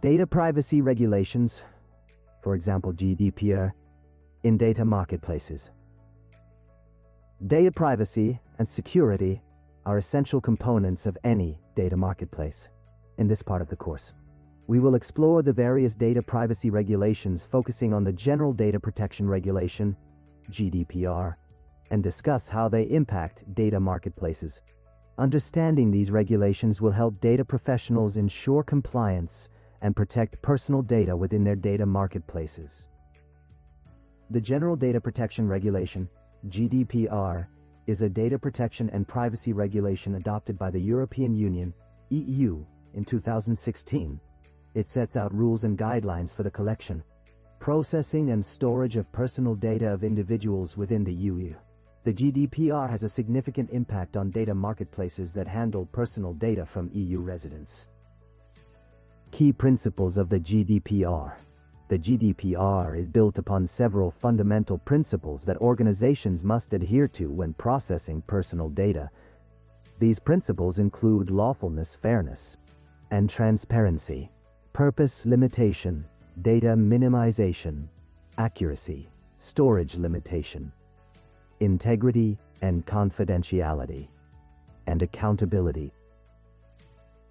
Data privacy regulations, for example GDPR, in data marketplaces. Data privacy and security are essential components of any data marketplace. In this part of the course, we will explore the various data privacy regulations focusing on the General Data Protection Regulation, GDPR, and discuss how they impact data marketplaces. Understanding these regulations will help data professionals ensure compliance and protect personal data within their data marketplaces. The General Data Protection Regulation, GDPR, is a data protection and privacy regulation adopted by the European Union, EU, in 2016. It sets out rules and guidelines for the collection, processing and storage of personal data of individuals within the EU. The GDPR has a significant impact on data marketplaces that handle personal data from EU residents. Key principles of the GDPR. The GDPR is built upon several fundamental principles that organizations must adhere to when processing personal data. These principles include lawfulness, fairness, and transparency, purpose limitation, data minimization, accuracy, storage limitation, integrity and confidentiality, and accountability.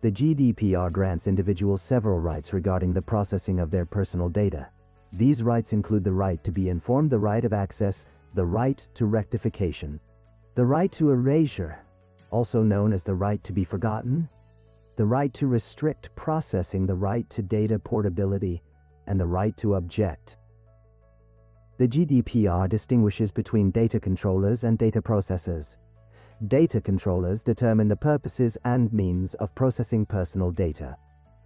The GDPR grants individuals several rights regarding the processing of their personal data. These rights include the right to be informed, the right of access, the right to rectification, the right to erasure, also known as the right to be forgotten, the right to restrict processing, the right to data portability, and the right to object. The GDPR distinguishes between data controllers and data processors. Data controllers determine the purposes and means of processing personal data,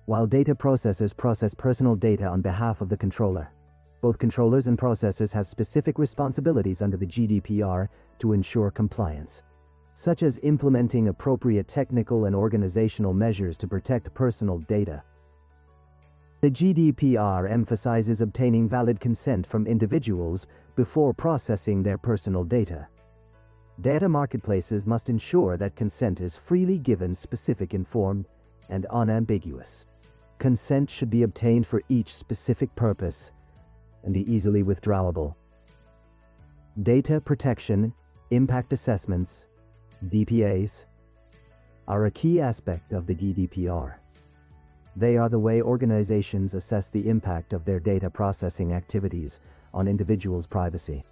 while data processors process personal data on behalf of the controller. Both controllers and processors have specific responsibilities under the GDPR to ensure compliance, such as implementing appropriate technical and organizational measures to protect personal data. The GDPR emphasizes obtaining valid consent from individuals before processing their personal data. Data marketplaces must ensure that consent is freely given, specific, informed, and unambiguous. Consent should be obtained for each specific purpose and be easily withdrawable. Data protection, impact assessments, DPAs, are a key aspect of the GDPR. They are the way organizations assess the impact of their data processing activities on individuals' privacy.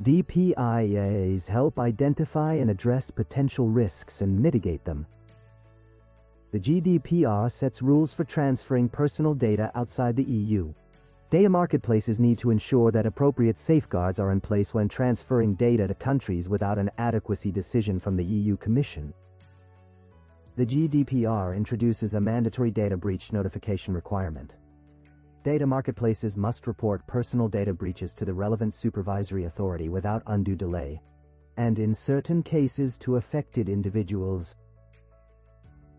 DPAs help identify and address potential risks and mitigate them. The GDPR sets rules for transferring personal data outside the EU. Data marketplaces need to ensure that appropriate safeguards are in place when transferring data to countries without an adequacy decision from the EU Commission. The GDPR introduces a mandatory data breach notification requirement. Data marketplaces must report personal data breaches to the relevant supervisory authority without undue delay, and in certain cases to affected individuals.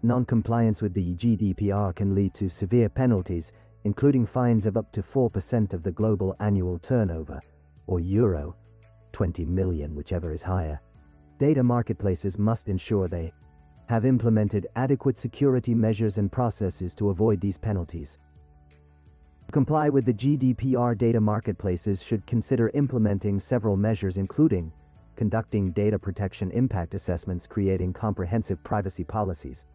Non-compliance with the GDPR can lead to severe penalties, including fines of up to 4% of the global annual turnover, or Euro 20 million, whichever is higher. Data marketplaces must ensure they have implemented adequate security measures and processes to avoid these penalties. To comply with the GDPR, data marketplaces should consider implementing several measures, including conducting data protection impact assessments, creating comprehensive privacy policies,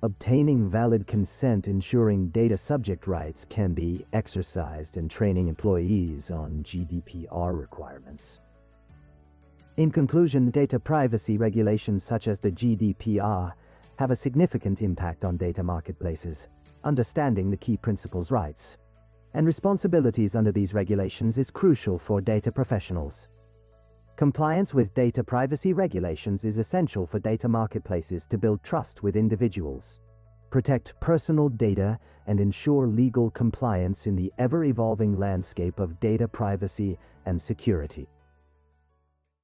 obtaining valid consent, ensuring data subject rights can be exercised, and training employees on GDPR requirements. In conclusion, data privacy regulations such as the GDPR have a significant impact on data marketplaces. Understanding the key principles, rights, and responsibilities under these regulations is crucial for data professionals. Compliance with data privacy regulations is essential for data marketplaces to build trust with individuals, protect personal data, and ensure legal compliance in the ever-evolving landscape of data privacy and security.